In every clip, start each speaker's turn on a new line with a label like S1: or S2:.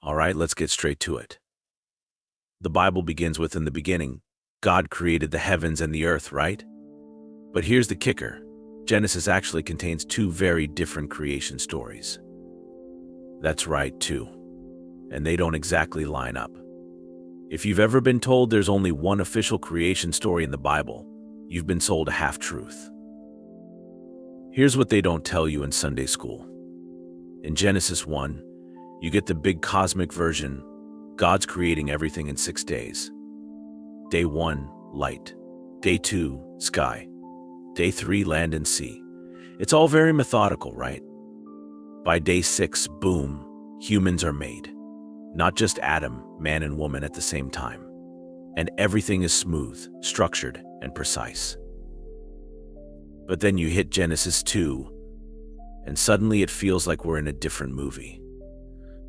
S1: All right, let's get straight to it. The Bible begins with, "In the beginning, God created the heavens and the earth," right? But here's the kicker. Genesis actually contains two very different creation stories. That's right, two. And they don't exactly line up. If you've ever been told there's only one official creation story in the Bible, you've been sold a half-truth. Here's what they don't tell you in Sunday school. In Genesis 1, you get the big cosmic version. God's creating everything in 6 days. Day 1, light. Day 2, sky. Day 3, land and sea. It's all very methodical, right? By day 6, boom, humans are made. Not just Adam, man and woman at the same time. And everything is smooth, structured, and precise. But then you hit Genesis 2, and suddenly it feels like we're in a different movie.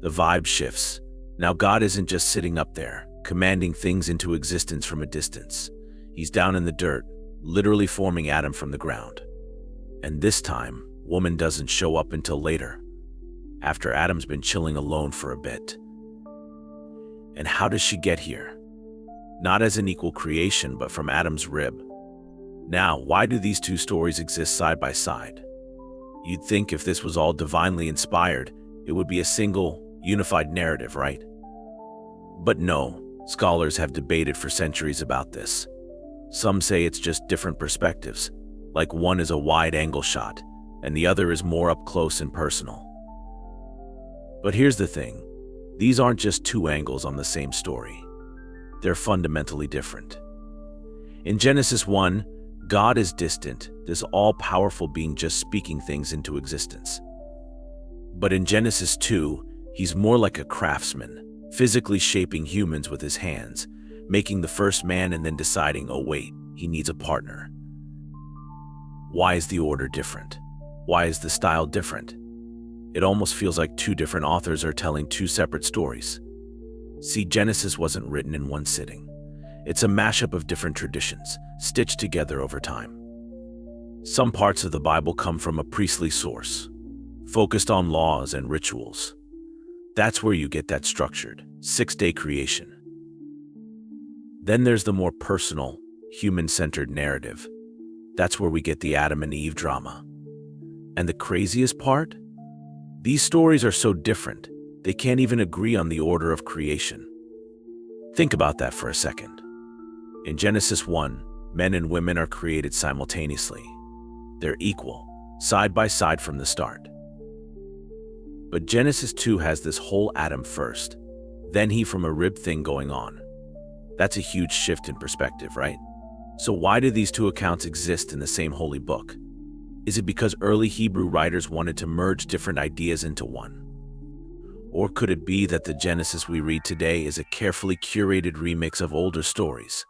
S1: The vibe shifts. Now God isn't just sitting up there, commanding things into existence from a distance. He's down in the dirt, literally forming Adam from the ground. And this time, woman doesn't show up until later, after Adam's been chilling alone for a bit. And how does she get here? Not as an equal creation, but from Adam's rib. Now, why do these two stories exist side by side? You'd think if this was all divinely inspired, it would be a single, unified narrative, right? But no, scholars have debated for centuries about this. Some say it's just different perspectives, like one is a wide-angle shot, and the other is more up close and personal. But here's the thing. These aren't just two angles on the same story. They're fundamentally different. In Genesis 1, God is distant, this all-powerful being just speaking things into existence. But in Genesis 2, he's more like a craftsman, physically shaping humans with his hands, making the first man and then deciding, oh wait, he needs a partner. Why is the order different? Why is the style different? It almost feels like two different authors are telling two separate stories. See, Genesis wasn't written in one sitting. It's a mashup of different traditions, stitched together over time. Some parts of the Bible come from a priestly source, focused on laws and rituals. That's where you get that structured, 6-day creation. Then there's the more personal, human-centered narrative. That's where we get the Adam and Eve drama. And the craziest part? These stories are so different, they can't even agree on the order of creation. Think about that for a second. In Genesis 1, men and women are created simultaneously. They're equal, side by side from the start. But Genesis 2 has this whole Adam first, then he from a rib thing going on. That's a huge shift in perspective, right? So why do these two accounts exist in the same holy book? Is it because early Hebrew writers wanted to merge different ideas into one? Or could it be that the Genesis we read today is a carefully curated remix of older stories?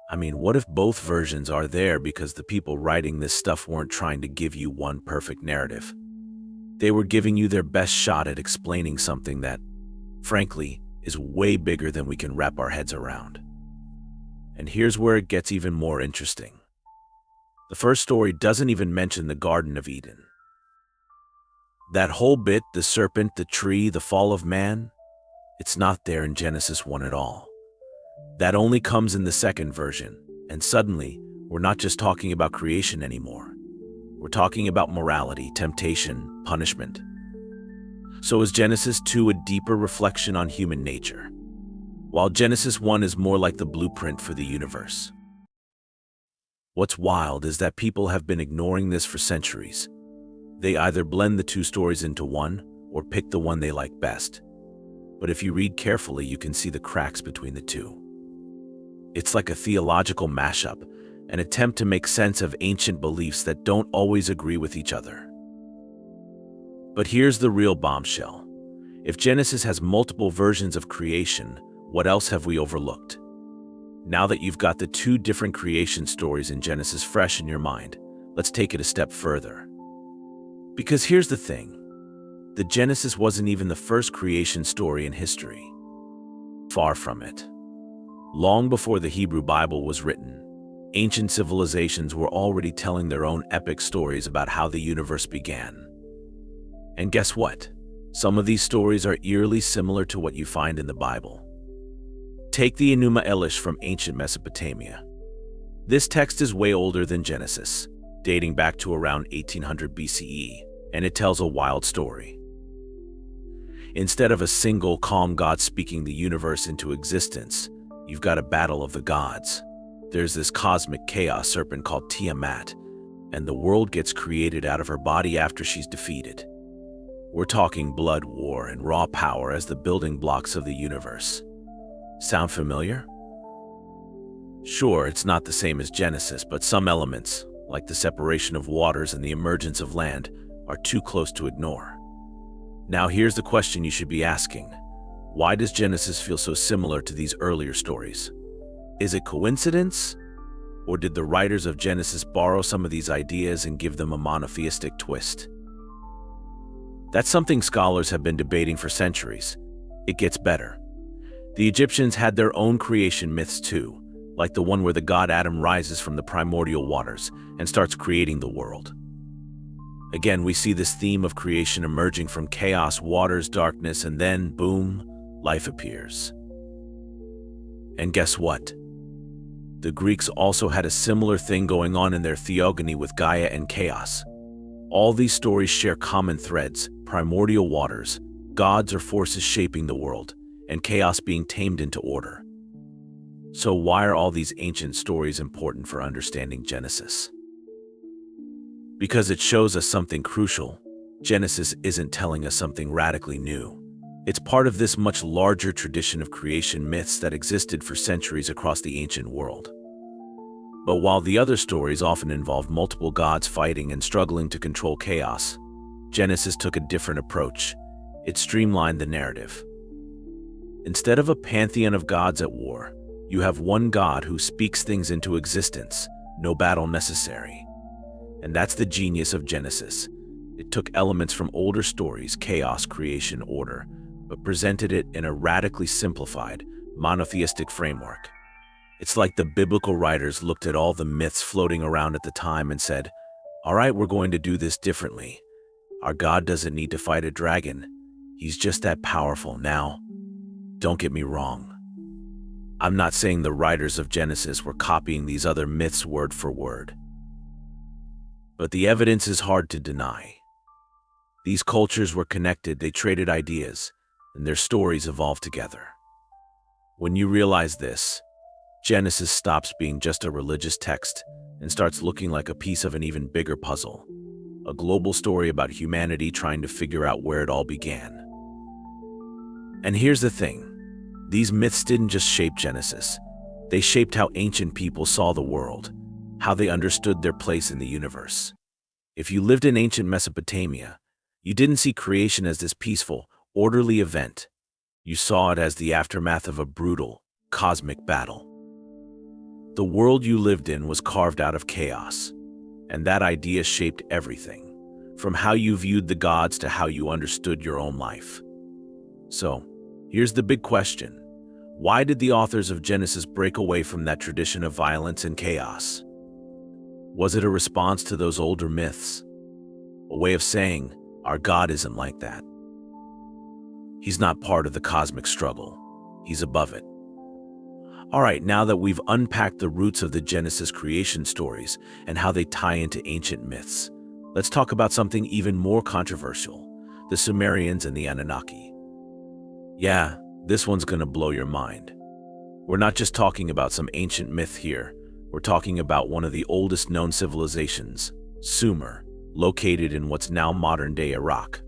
S1: I mean, what if both versions are there because the people writing this stuff weren't trying to give you one perfect narrative? They were giving you their best shot at explaining something that, frankly, is way bigger than we can wrap our heads around. And here's where it gets even more interesting. The first story doesn't even mention the Garden of Eden. That whole bit, the serpent, the tree, the fall of man, it's not there in Genesis 1 at all. That only comes in the second version, and suddenly, we're not just talking about creation anymore. We're talking about morality, temptation, punishment. So is Genesis 2 a deeper reflection on human nature, while Genesis 1 is more like the blueprint for the universe? What's wild is that people have been ignoring this for centuries. They either blend the two stories into one or pick the one they like best. But if you read carefully, you can see the cracks between the two. It's like a theological mashup, an attempt to make sense of ancient beliefs that don't always agree with each other. But here's the real bombshell. If Genesis has multiple versions of creation, what else have we overlooked? Now that you've got the two different creation stories in Genesis fresh in your mind, let's take it a step further. Because here's the thing. The Genesis wasn't even the first creation story in history. Far from it. Long before the Hebrew Bible was written, ancient civilizations were already telling their own epic stories about how the universe began. And guess what? Some of these stories are eerily similar to what you find in the Bible. Take the Enuma Elish from ancient Mesopotamia. This text is way older than Genesis, dating back to around 1800 BCE, and it tells a wild story. Instead of a single, calm God speaking the universe into existence, you've got a battle of the gods. There's this cosmic chaos serpent called Tiamat, and the world gets created out of her body after she's defeated. We're talking blood, war, and raw power as the building blocks of the universe. Sound familiar? Sure, it's not the same as Genesis, but some elements, like the separation of waters and the emergence of land, are too close to ignore. Now here's the question you should be asking. Why does Genesis feel so similar to these earlier stories? Is it coincidence? Or did the writers of Genesis borrow some of these ideas and give them a monotheistic twist? That's something scholars have been debating for centuries. It gets better. The Egyptians had their own creation myths too, like the one where the god Adam rises from the primordial waters and starts creating the world. Again, we see this theme of creation emerging from chaos, waters, darkness, and then, boom, life appears. And guess what? The Greeks also had a similar thing going on in their theogony with Gaia and chaos. All these stories share common threads: primordial waters, gods or forces shaping the world, and chaos being tamed into order. So why are all these ancient stories important for understanding Genesis? Because it shows us something crucial. Genesis isn't telling us something radically new. It's part of this much larger tradition of creation myths that existed for centuries across the ancient world. But while the other stories often involved multiple gods fighting and struggling to control chaos, Genesis took a different approach. It streamlined the narrative. Instead of a pantheon of gods at war, you have one God who speaks things into existence, no battle necessary. And that's the genius of Genesis. It took elements from older stories, chaos, creation, order, but presented it in a radically simplified, monotheistic framework. It's like the biblical writers looked at all the myths floating around at the time and said, all right, we're going to do this differently. Our God doesn't need to fight a dragon. He's just that powerful. Now, don't get me wrong. I'm not saying the writers of Genesis were copying these other myths word for word. But the evidence is hard to deny. These cultures were connected, they traded ideas, and their stories evolved together. When you realize this, Genesis stops being just a religious text and starts looking like a piece of an even bigger puzzle, a global story about humanity trying to figure out where it all began. And here's the thing, these myths didn't just shape Genesis, they shaped how ancient people saw the world, how they understood their place in the universe. If you lived in ancient Mesopotamia, you didn't see creation as this peaceful, orderly event. You saw it as the aftermath of a brutal, cosmic battle. The world you lived in was carved out of chaos, and that idea shaped everything, from how you viewed the gods to how you understood your own life. So, here's the big question. Why did the authors of Genesis break away from that tradition of violence and chaos? Was it a response to those older myths? A way of saying, our God isn't like that. He's not part of the cosmic struggle. He's above it. All right, now that we've unpacked the roots of the Genesis creation stories and how they tie into ancient myths, let's talk about something even more controversial, the Sumerians and the Anunnaki. Yeah, this one's gonna blow your mind. We're not just talking about some ancient myth here, we're talking about one of the oldest known civilizations, Sumer, located in what's now modern-day Iraq.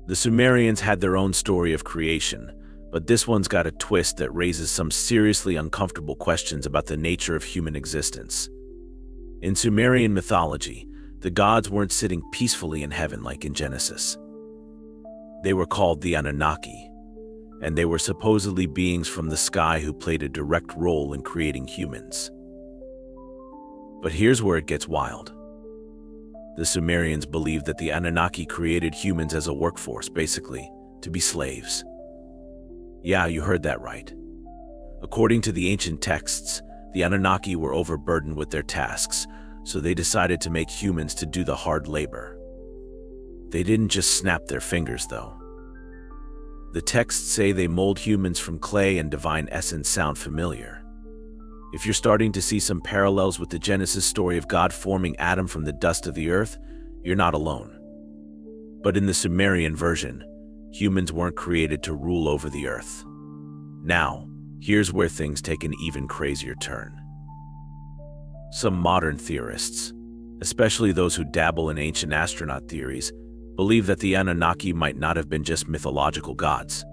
S1: The Sumerians had their own story of creation, but this one's got a twist that raises some seriously uncomfortable questions about the nature of human existence. In Sumerian mythology, the gods weren't sitting peacefully in heaven like in Genesis. They were called the Anunnaki, and they were supposedly beings from the sky who played a direct role in creating humans. But here's where it gets wild. The Sumerians believed that the Anunnaki created humans as a workforce, basically, to be slaves. Yeah, you heard that right. According to the ancient texts, the Anunnaki were overburdened with their tasks, so they decided to make humans to do the hard labor. They didn't just snap their fingers, though. The texts say they mold humans from clay and divine essence. Sound familiar? If you're starting to see some parallels with the Genesis story of God forming Adam from the dust of the earth, you're not alone. But in the Sumerian version, humans weren't created to rule over the earth. Now, here's where things take an even crazier turn. Some modern theorists, especially those who dabble in ancient astronaut theories, believe that the Anunnaki might not have been just mythological gods.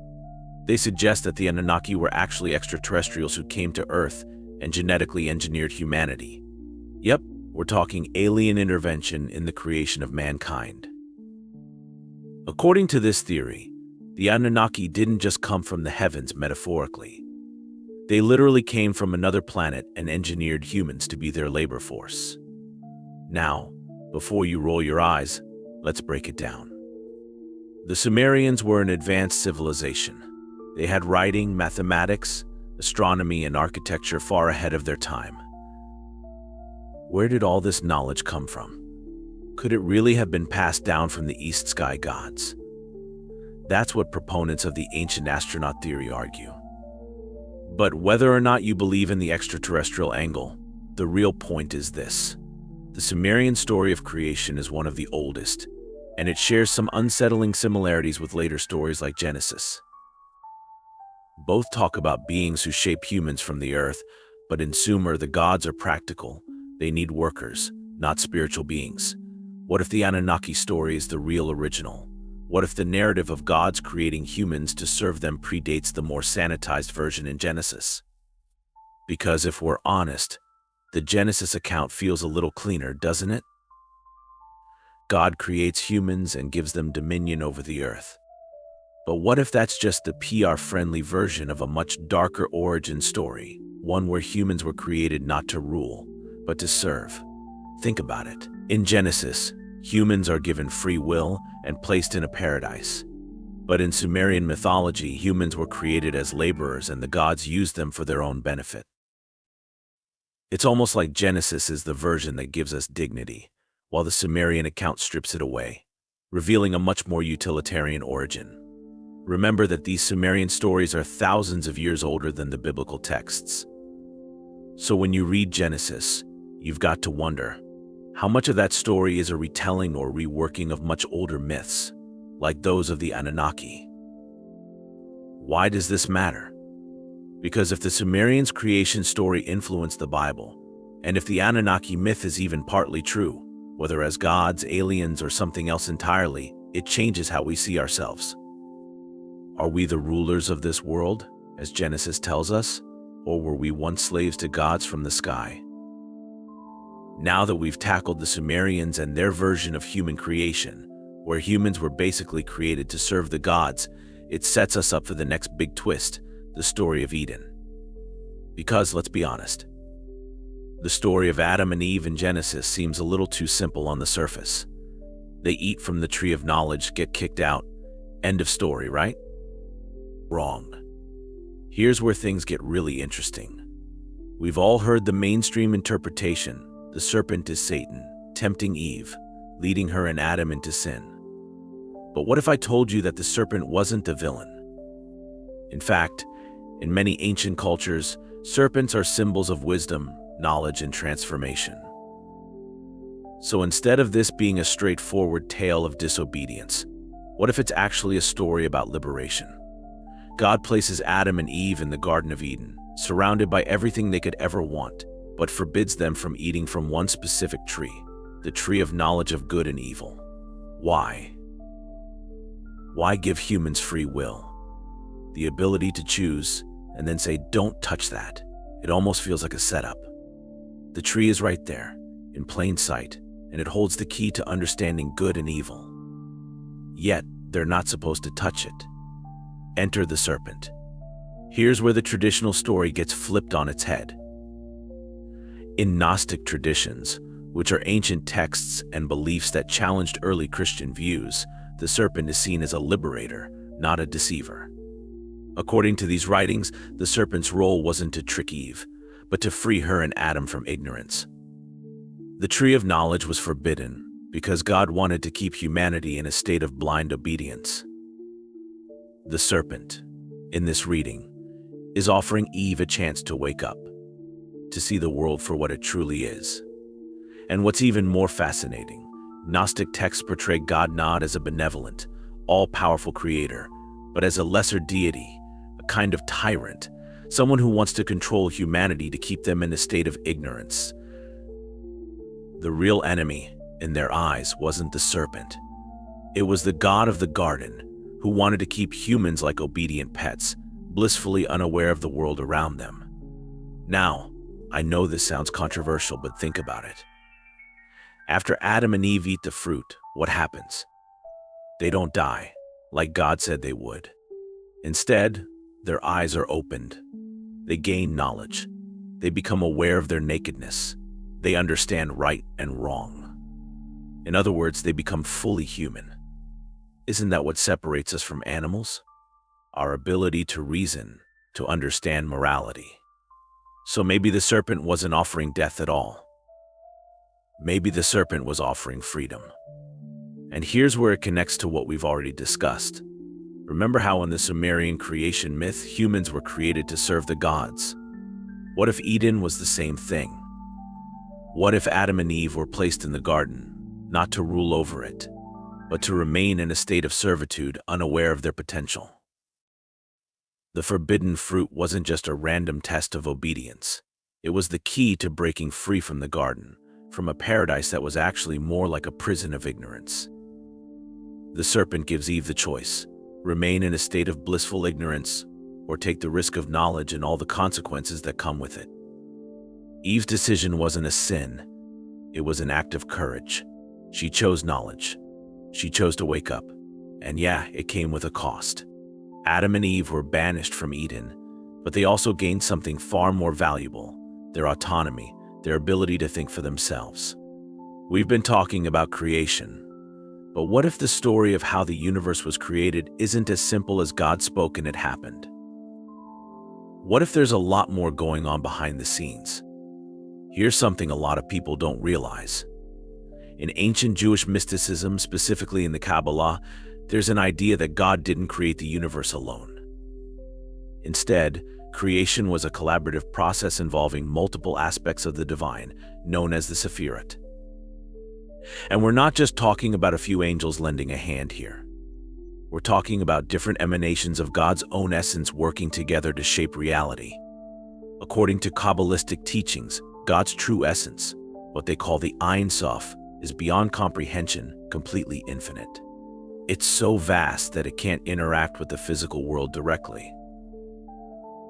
S1: They suggest that the Anunnaki were actually extraterrestrials who came to Earth and genetically engineered humanity. Yep, we're talking alien intervention in the creation of mankind. According to this theory, the Anunnaki didn't just come from the heavens metaphorically. They literally came from another planet and engineered humans to be their labor force. Now, before you roll your eyes, let's break it down. The Sumerians were an advanced civilization. They had writing, mathematics, astronomy, and architecture far ahead of their time. Where did all this knowledge come from? Could it really have been passed down from the East Sky gods? That's what proponents of the ancient astronaut theory argue. But whether or not you believe in the extraterrestrial angle, the real point is this. The Sumerian story of creation is one of the oldest, and it shares some unsettling similarities with later stories like Genesis. Both talk about beings who shape humans from the earth, but in Sumer, the gods are practical. They need workers, not spiritual beings. What if the Anunnaki story is the real original? What if the narrative of gods creating humans to serve them predates the more sanitized version in Genesis? Because if we're honest, the Genesis account feels a little cleaner, doesn't it? God creates humans and gives them dominion over the earth. But what if that's just the PR-friendly version of a much darker origin story, one where humans were created not to rule, but to serve? Think about it. In Genesis, humans are given free will and placed in a paradise. But in Sumerian mythology, humans were created as laborers and the gods used them for their own benefit. It's almost like Genesis is the version that gives us dignity, while the Sumerian account strips it away, revealing a much more utilitarian origin. Remember that these Sumerian stories are thousands of years older than the biblical texts. So when you read Genesis, you've got to wonder, how much of that story is a retelling or reworking of much older myths, like those of the Anunnaki? Why does this matter? Because if the Sumerians' creation story influenced the Bible, and if the Anunnaki myth is even partly true, whether as gods, aliens, or something else entirely, it changes how we see ourselves. Are we the rulers of this world, as Genesis tells us, or were we once slaves to gods from the sky? Now that we've tackled the Sumerians and their version of human creation, where humans were basically created to serve the gods, it sets us up for the next big twist, the story of Eden. Because let's be honest, the story of Adam and Eve in Genesis seems a little too simple on the surface. They eat from the tree of knowledge, get kicked out, end of story, right? Wrong. Here's where things get really interesting. We've all heard the mainstream interpretation: the serpent is Satan, tempting Eve, leading her and Adam into sin. But what if I told you that the serpent wasn't the villain? In fact, in many ancient cultures, serpents are symbols of wisdom, knowledge, and transformation. So instead of this being a straightforward tale of disobedience, what if it's actually a story about liberation? God places Adam and Eve in the Garden of Eden, surrounded by everything they could ever want, but forbids them from eating from one specific tree, the tree of knowledge of good and evil. Why? Why give humans free will? The ability to choose, and then say, don't touch that. It almost feels like a setup. The tree is right there, in plain sight, and it holds the key to understanding good and evil. Yet, they're not supposed to touch it. Enter the serpent. Here's where the traditional story gets flipped on its head. In Gnostic traditions, which are ancient texts and beliefs that challenged early Christian views, the serpent is seen as a liberator, not a deceiver. According to these writings, the serpent's role wasn't to trick Eve, but to free her and Adam from ignorance. The tree of knowledge was forbidden because God wanted to keep humanity in a state of blind obedience. The serpent, in this reading, is offering Eve a chance to wake up, to see the world for what it truly is. And what's even more fascinating, Gnostic texts portray God not as a benevolent, all-powerful creator, but as a lesser deity, a kind of tyrant, someone who wants to control humanity to keep them in a state of ignorance. The real enemy, in their eyes, wasn't the serpent. It was the god of the garden, who wanted to keep humans like obedient pets, blissfully unaware of the world around them. Now, I know this sounds controversial, but think about it. After Adam and Eve eat the fruit, what happens? They don't die, like God said they would. Instead, their eyes are opened. They gain knowledge. They become aware of their nakedness. They understand right and wrong. In other words, they become fully human. Isn't that what separates us from animals? Our ability to reason, to understand morality. So maybe the serpent wasn't offering death at all. Maybe the serpent was offering freedom. And here's where it connects to what we've already discussed. Remember how in the Sumerian creation myth, humans were created to serve the gods? What if Eden was the same thing? What if Adam and Eve were placed in the garden, not to rule over it, but to remain in a state of servitude, unaware of their potential? The forbidden fruit wasn't just a random test of obedience. It was the key to breaking free from the garden, from a paradise that was actually more like a prison of ignorance. The serpent gives Eve the choice: remain in a state of blissful ignorance, or take the risk of knowledge and all the consequences that come with it. Eve's decision wasn't a sin. It was an act of courage. She chose knowledge. She chose to wake up. And yeah, it came with a cost. Adam and Eve were banished from Eden, but they also gained something far more valuable: their autonomy, their ability to think for themselves. We've been talking about creation, but what if the story of how the universe was created isn't as simple as God spoke and it happened? What if there's a lot more going on behind the scenes? Here's something a lot of people don't realize. In ancient Jewish mysticism, specifically in the Kabbalah, there's an idea that God didn't create the universe alone. Instead, creation was a collaborative process involving multiple aspects of the divine, known as the Sephirot. And we're not just talking about a few angels lending a hand here. We're talking about different emanations of God's own essence working together to shape reality. According to Kabbalistic teachings, God's true essence, what they call the Ein Sof, is beyond comprehension, completely infinite. It's so vast that it can't interact with the physical world directly.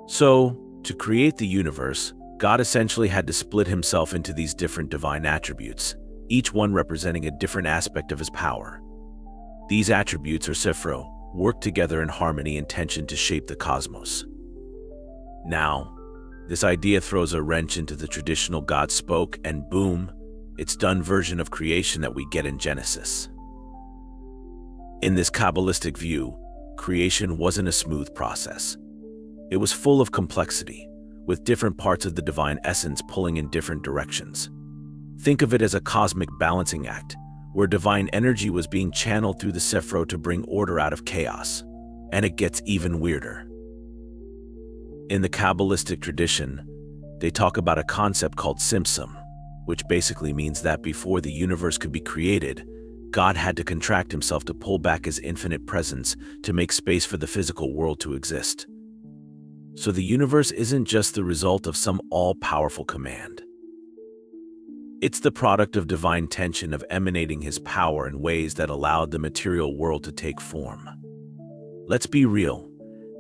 S1: So, to create the universe, God essentially had to split himself into these different divine attributes, each one representing a different aspect of his power. These attributes, or Sephirot, work together in harmony and tension to shape the cosmos. Now, this idea throws a wrench into the traditional God spoke, and boom, it's done version of creation that we get in Genesis. In this Kabbalistic view, creation wasn't a smooth process. It was full of complexity, with different parts of the divine essence pulling in different directions. Think of it as a cosmic balancing act, where divine energy was being channeled through the Sephirot to bring order out of chaos. And it gets even weirder. In the Kabbalistic tradition, they talk about a concept called Tzimtzum, which basically means that before the universe could be created, God had to contract himself to pull back his infinite presence to make space for the physical world to exist. So the universe isn't just the result of some all-powerful command. It's the product of divine tension of emanating his power in ways that allowed the material world to take form. Let's be real.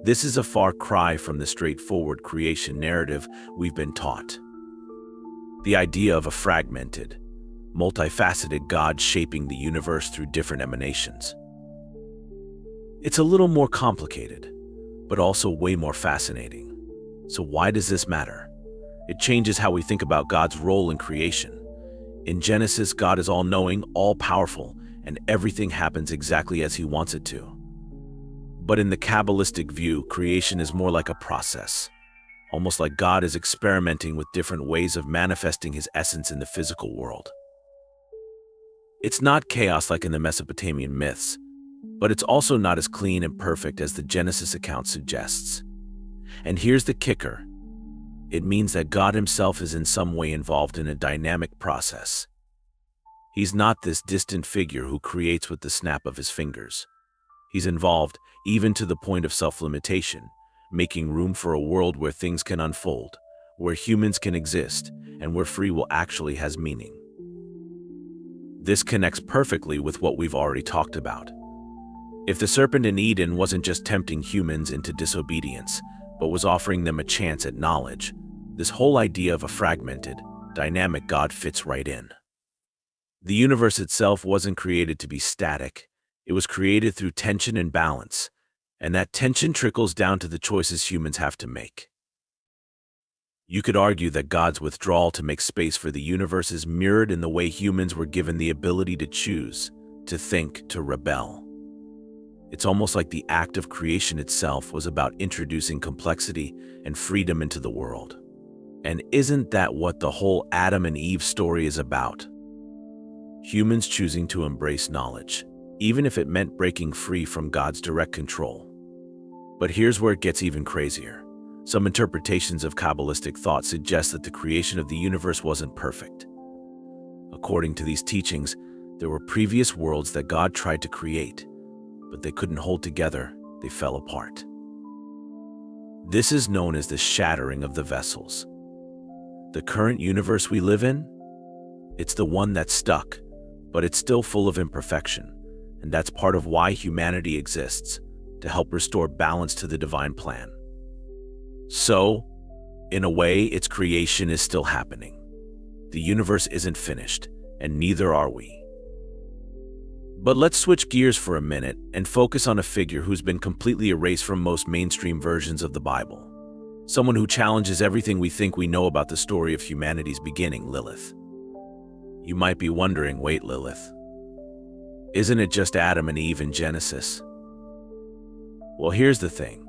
S1: This is a far cry from the straightforward creation narrative we've been taught. The idea of a fragmented, multifaceted God shaping the universe through different emanations. It's a little more complicated, but also way more fascinating. So why does this matter? It changes how we think about God's role in creation. In Genesis, God is all-knowing, all-powerful, and everything happens exactly as he wants it to. But in the Kabbalistic view, creation is more like a process, almost like God is experimenting with different ways of manifesting his essence in the physical world. It's not chaos like in the Mesopotamian myths, but it's also not as clean and perfect as the Genesis account suggests. And here's the kicker. It means that God himself is in some way involved in a dynamic process. He's not this distant figure who creates with the snap of his fingers. He's involved, even to the point of self-limitation, making room for a world where things can unfold, where humans can exist, and where free will actually has meaning. This connects perfectly with what we've already talked about. If the serpent in Eden wasn't just tempting humans into disobedience, but was offering them a chance at knowledge, this whole idea of a fragmented, dynamic God fits right in. The universe itself wasn't created to be static. It was created through tension and balance, and that tension trickles down to the choices humans have to make. You could argue that God's withdrawal to make space for the universe is mirrored in the way humans were given the ability to choose, to think, to rebel. It's almost like the act of creation itself was about introducing complexity and freedom into the world. And isn't that what the whole Adam and Eve story is about? Humans choosing to embrace knowledge, even if it meant breaking free from God's direct control. But here's where it gets even crazier. Some interpretations of Kabbalistic thought suggest that the creation of the universe wasn't perfect. According to these teachings, there were previous worlds that God tried to create, but they couldn't hold together, they fell apart. This is known as the shattering of the vessels. The current universe we live in, it's the one that's stuck, but it's still full of imperfection, and that's part of why humanity exists, to help restore balance to the divine plan. So, in a way, its creation is still happening. The universe isn't finished, and neither are we. But let's switch gears for a minute and focus on a figure who's been completely erased from most mainstream versions of the Bible. Someone who challenges everything we think we know about the story of humanity's beginning, Lilith. You might be wondering, wait, Lilith, isn't it just Adam and Eve in Genesis? Well, here's the thing.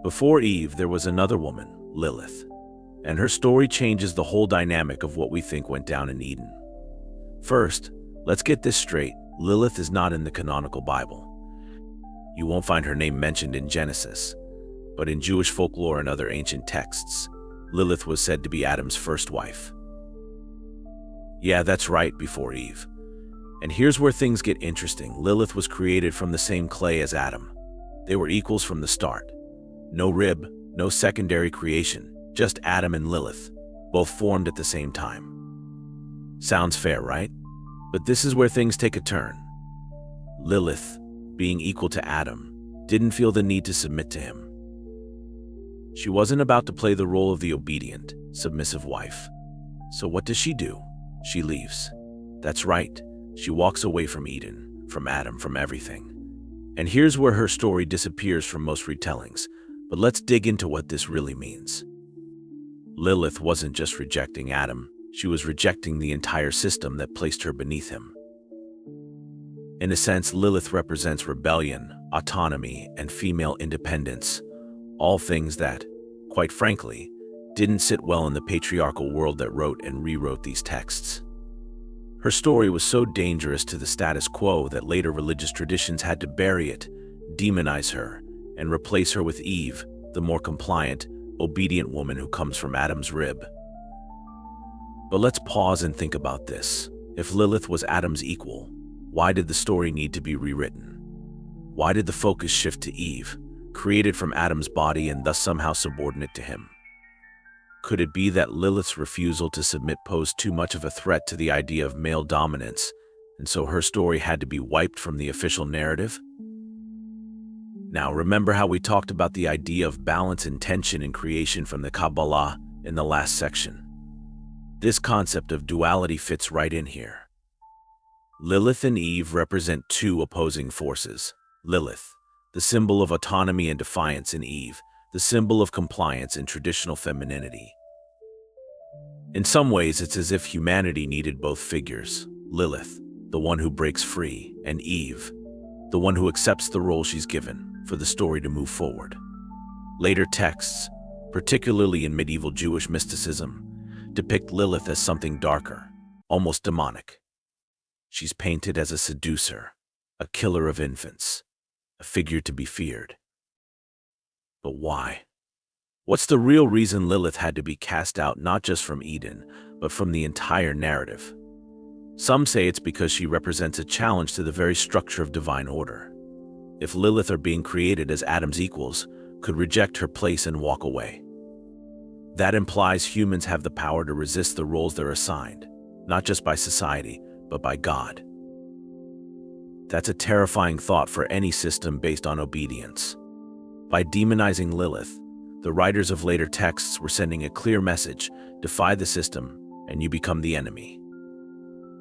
S1: Before Eve, there was another woman, Lilith, and her story changes the whole dynamic of what we think went down in Eden. First, let's get this straight. Lilith is not in the canonical Bible. You won't find her name mentioned in Genesis, but in Jewish folklore and other ancient texts, Lilith was said to be Adam's first wife. Yeah, that's right, before Eve. And here's where things get interesting. Lilith was created from the same clay as Adam. They were equals from the start. No rib, no secondary creation, just Adam and Lilith, both formed at the same time. Sounds fair, right? But this is where things take a turn. Lilith, being equal to Adam, didn't feel the need to submit to him. She wasn't about to play the role of the obedient, submissive wife. So what does she do? She leaves. That's right, she walks away from Eden, from Adam, from everything. And here's where her story disappears from most retellings, but let's dig into what this really means. Lilith wasn't just rejecting Adam, she was rejecting the entire system that placed her beneath him. In a sense, Lilith represents rebellion, autonomy, and female independence, all things that, quite frankly, didn't sit well in the patriarchal world that wrote and rewrote these texts. Her story was so dangerous to the status quo that later religious traditions had to bury it, demonize her, and replace her with Eve, the more compliant, obedient woman who comes from Adam's rib. But let's pause and think about this. If Lilith was Adam's equal, why did the story need to be rewritten? Why did the focus shift to Eve, created from Adam's body and thus somehow subordinate to him? Could it be that Lilith's refusal to submit posed too much of a threat to the idea of male dominance, and so her story had to be wiped from the official narrative? Now, remember how we talked about the idea of balance and tension in creation from the Kabbalah in the last section? This concept of duality fits right in here. Lilith and Eve represent two opposing forces. Lilith, the symbol of autonomy and defiance, and Eve, the symbol of compliance and traditional femininity. In some ways, it's as if humanity needed both figures. Lilith, the one who breaks free, and Eve, the one who accepts the role she's given for the story to move forward. Later texts, particularly in medieval Jewish mysticism, depict Lilith as something darker, almost demonic. She's painted as a seducer, a killer of infants, a figure to be feared. But why? What's the real reason Lilith had to be cast out not just from Eden, but from the entire narrative? Some say it's because she represents a challenge to the very structure of divine order. If Lilith, or being created as Adam's equals, could reject her place and walk away, that implies humans have the power to resist the roles they're assigned, not just by society, but by God. That's a terrifying thought for any system based on obedience. By demonizing Lilith, the writers of later texts were sending a clear message: defy the system, and you become the enemy.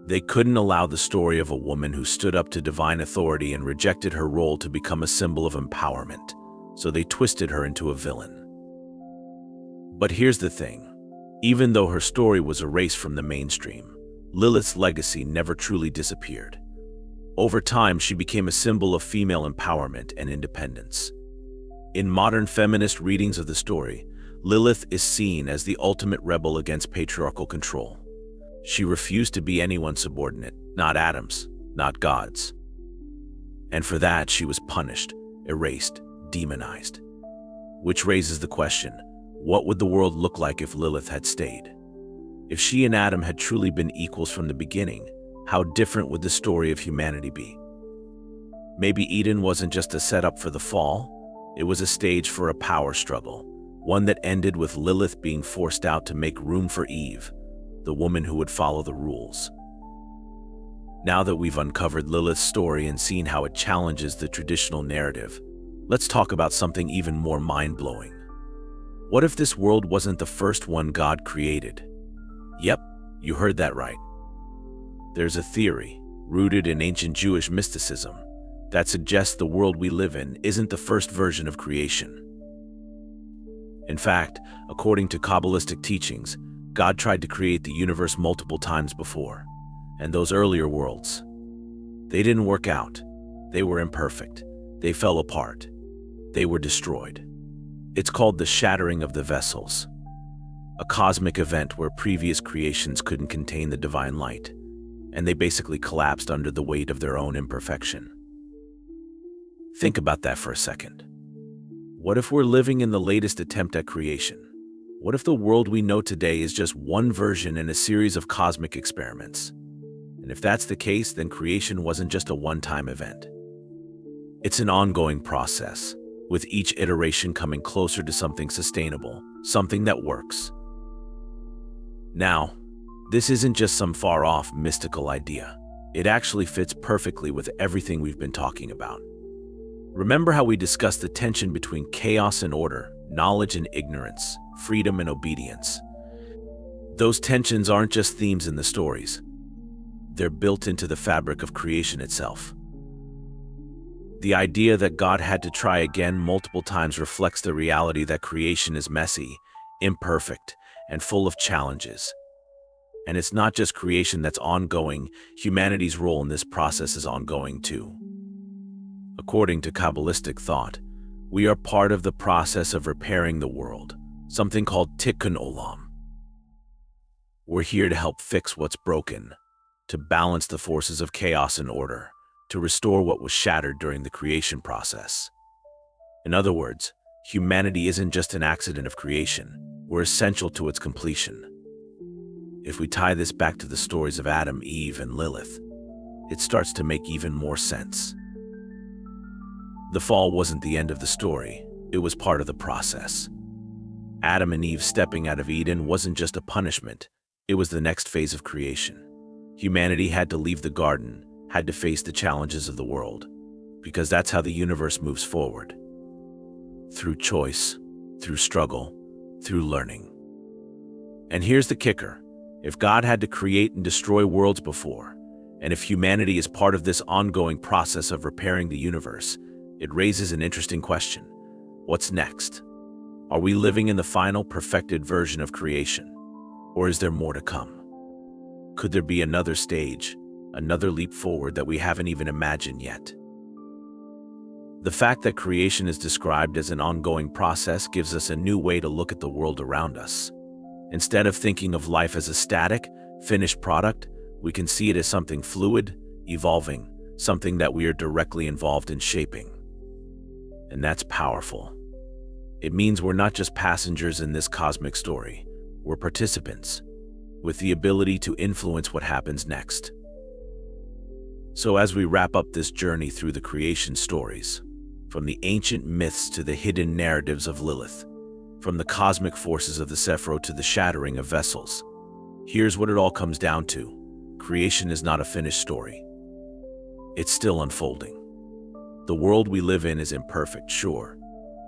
S1: They couldn't allow the story of a woman who stood up to divine authority and rejected her role to become a symbol of empowerment, so they twisted her into a villain. But here's the thing. Even though her story was erased from the mainstream, Lilith's legacy never truly disappeared. Over time, she became a symbol of female empowerment and independence. In modern feminist readings of the story, Lilith is seen as the ultimate rebel against patriarchal control. She refused to be anyone's subordinate, not Adam's, not God's. And for that, she was punished, erased, demonized. Which raises the question, what would the world look like if Lilith had stayed? If she and Adam had truly been equals from the beginning, how different would the story of humanity be? Maybe Eden wasn't just a setup for the fall, it was a stage for a power struggle, one that ended with Lilith being forced out to make room for Eve, the woman who would follow the rules. Now that we've uncovered Lilith's story and seen how it challenges the traditional narrative, let's talk about something even more mind-blowing. What if this world wasn't the first one God created? Yep, you heard that right. There's a theory, rooted in ancient Jewish mysticism, that suggests the world we live in isn't the first version of creation. In fact, according to Kabbalistic teachings, God tried to create the universe multiple times before, and those earlier worlds, they didn't work out. They were imperfect. They fell apart. They were destroyed. It's called the shattering of the vessels, a cosmic event where previous creations couldn't contain the divine light, and they basically collapsed under the weight of their own imperfection. Think about that for a second. What if we're living in the latest attempt at creation? What if the world we know today is just one version in a series of cosmic experiments? And if that's the case, then creation wasn't just a one-time event. It's an ongoing process, with each iteration coming closer to something sustainable, something that works. Now, this isn't just some far-off mystical idea. It actually fits perfectly with everything we've been talking about. Remember how we discussed the tension between chaos and order, knowledge and ignorance, freedom and obedience? Those tensions aren't just themes in the stories. They're built into the fabric of creation itself. The idea that God had to try again multiple times reflects the reality that creation is messy, imperfect, and full of challenges. And it's not just creation that's ongoing, humanity's role in this process is ongoing too. According to Kabbalistic thought, we are part of the process of repairing the world, something called Tikkun Olam. We're here to help fix what's broken, to balance the forces of chaos and order, to restore what was shattered during the creation process. In other words, humanity isn't just an accident of creation, we're essential to its completion. If we tie this back to the stories of Adam, Eve, and Lilith, it starts to make even more sense. The fall wasn't the end of the story, it was part of the process. Adam and Eve stepping out of Eden wasn't just a punishment, it was the next phase of creation. Humanity had to leave the garden, had to face the challenges of the world, because that's how the universe moves forward. Through choice, through struggle, through learning. And here's the kicker. If God had to create and destroy worlds before, and if humanity is part of this ongoing process of repairing the universe, it raises an interesting question. What's next? Are we living in the final perfected version of creation? Or is there more to come? Could there be another stage, another leap forward that we haven't even imagined yet? The fact that creation is described as an ongoing process gives us a new way to look at the world around us. Instead of thinking of life as a static, finished product, we can see it as something fluid, evolving, something that we are directly involved in shaping. And that's powerful. It means we're not just passengers in this cosmic story, we're participants, with the ability to influence what happens next. So as we wrap up this journey through the creation stories, from the ancient myths to the hidden narratives of Lilith, from the cosmic forces of the Sephiroth to the shattering of vessels, here's what it all comes down to. Creation is not a finished story. It's still unfolding. The world we live in is imperfect, sure,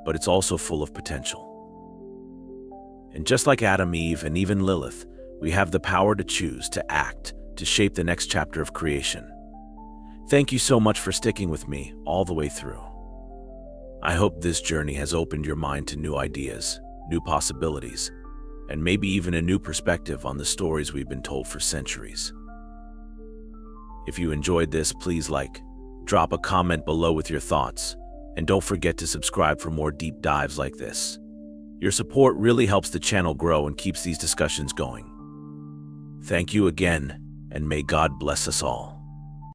S1: but it's also full of potential. And just like Adam, Eve, and even Lilith, we have the power to choose, to act, to shape the next chapter of creation. Thank you so much for sticking with me all the way through. I hope this journey has opened your mind to new ideas, new possibilities, and maybe even a new perspective on the stories we've been told for centuries. If you enjoyed this, please drop a comment below with your thoughts, and don't forget to subscribe for more deep dives like this. Your support really helps the channel grow and keeps these discussions going. Thank you again, and may God bless us all.